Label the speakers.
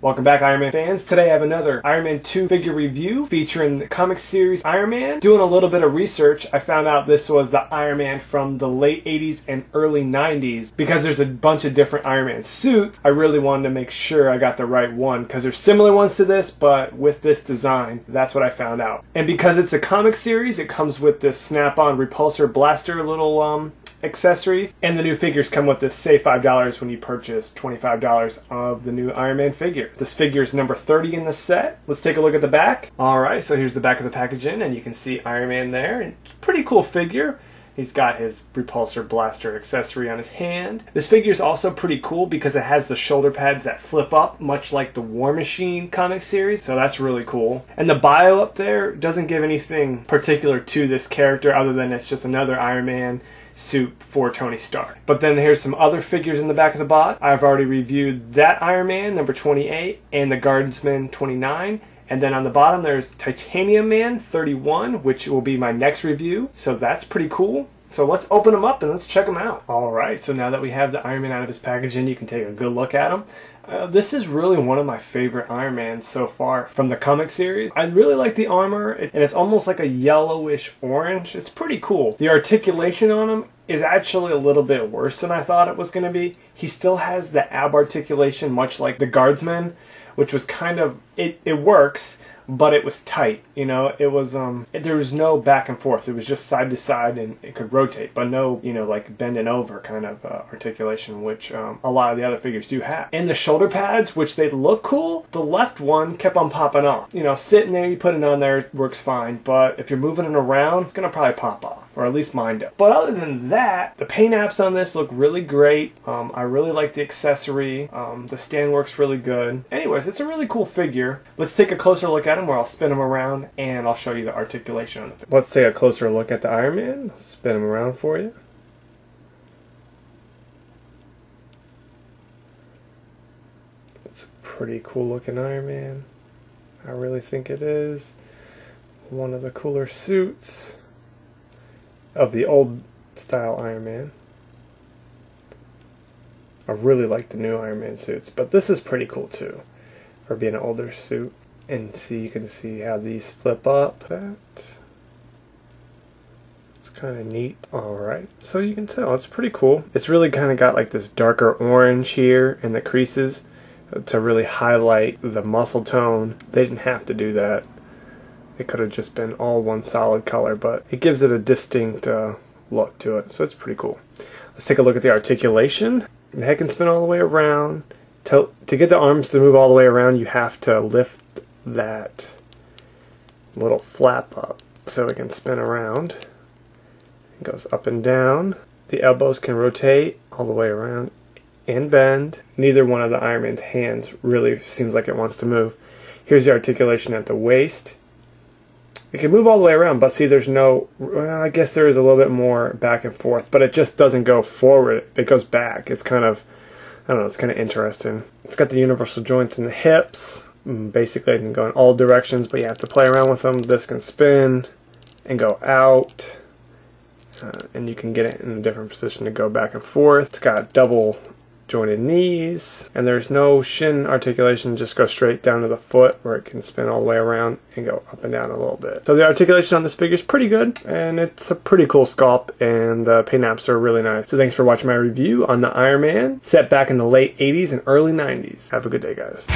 Speaker 1: Welcome back, Iron Man fans. Today I have another Iron Man 2 figure review featuring the comic series Iron Man. Doing a little bit of research, I found out this was the Iron Man from the late 80s and early 90s. Because there's a bunch of different Iron Man suits, I really wanted to make sure I got the right one, because there's similar ones to this, but with this design. That's what I found out. And because it's a comic series, it comes with this snap-on repulsor blaster little accessory, and the new figures come with this save $5 when you purchase $25 of the new Iron Man figure. This figure is number 30 in the set. Let's take a look at the back. Alright, so here's the back of the packaging, and you can see Iron Man there. It's a pretty cool figure. He's got his repulsor blaster accessory on his hand. This figure is also pretty cool because it has the shoulder pads that flip up, much like the War Machine comic series, so that's really cool. And the bio up there doesn't give anything particular to this character other than it's just another Iron Man suit for Tony Stark. But then here's some other figures in the back of the box. I've already reviewed that Iron Man, number 28, and the Guardsman 29. And then on the bottom there's Titanium Man 31, which will be my next review. So that's pretty cool. So let's open them up and let's check them out. Alright, so now that we have the Iron Man out of his packaging, you can take a good look at him. This is really one of my favorite Iron Mans so far from the comic series. I really like the armor, and it's almost like a yellowish orange. It's pretty cool. The articulation on him is actually a little bit worse than I thought it was going to be. He still has the ab articulation, much like the Guardsman, which was kind of, it works, but it was tight, you know. It was there was no back and forth. It was just side to side, and it could rotate, but no, you know, like bending over kind of articulation, which a lot of the other figures do have. And the shoulder pads, which they look cool, the left one kept on popping off. You know, sitting there, you put it on there, it works fine, but if you're moving it around, it's gonna probably pop off, or at least mine does. But other than that, the paint apps on this look really great. I really like the accessory. The stand works really good. Anyways, it's a really cool figure. Let's take a closer look at him, where I'll spin him around and I'll show you the articulation on the figure. Let's take a closer look at the Iron Man. I'll spin him around for you. It's a pretty cool looking Iron Man. I really think it is one of the cooler suits of the old style Iron Man. I really like the new Iron Man suits, but this is pretty cool too for being an older suit. And you can see how these flip up. It's kind of neat. Alright, so you can tell it's pretty cool. It's really kind of got like this darker orange here in the creases to really highlight the muscle tone. They didn't have to do that. It could have just been all one solid color, but it gives it a distinct look to it, so it's pretty cool. Let's take a look at the articulation. The head can spin all the way around. To get the arms to move all the way around, you have to lift that little flap up so it can spin around. It goes up and down. The elbows can rotate all the way around and bend. Neither one of the Iron Man's hands really seems like it wants to move. Here's the articulation at the waist. It can move all the way around, but see, there's no, well, I guess there is a little bit more back and forth, but it just doesn't go forward. It goes back. It's kind of, I don't know, it's kind of interesting. It's got the universal joints in the hips. Basically, it can go in all directions, but you have to play around with them. This can spin and go out, and you can get it in a different position to go back and forth. It's got double jointed knees, and there's no shin articulation, just go straight down to the foot where it can spin all the way around and go up and down a little bit. So the articulation on this figure is pretty good, and it's a pretty cool sculpt, and the paint apps are really nice. So thanks for watching my review on the Iron Man, set back in the late 80s and early 90s. Have a good day, guys.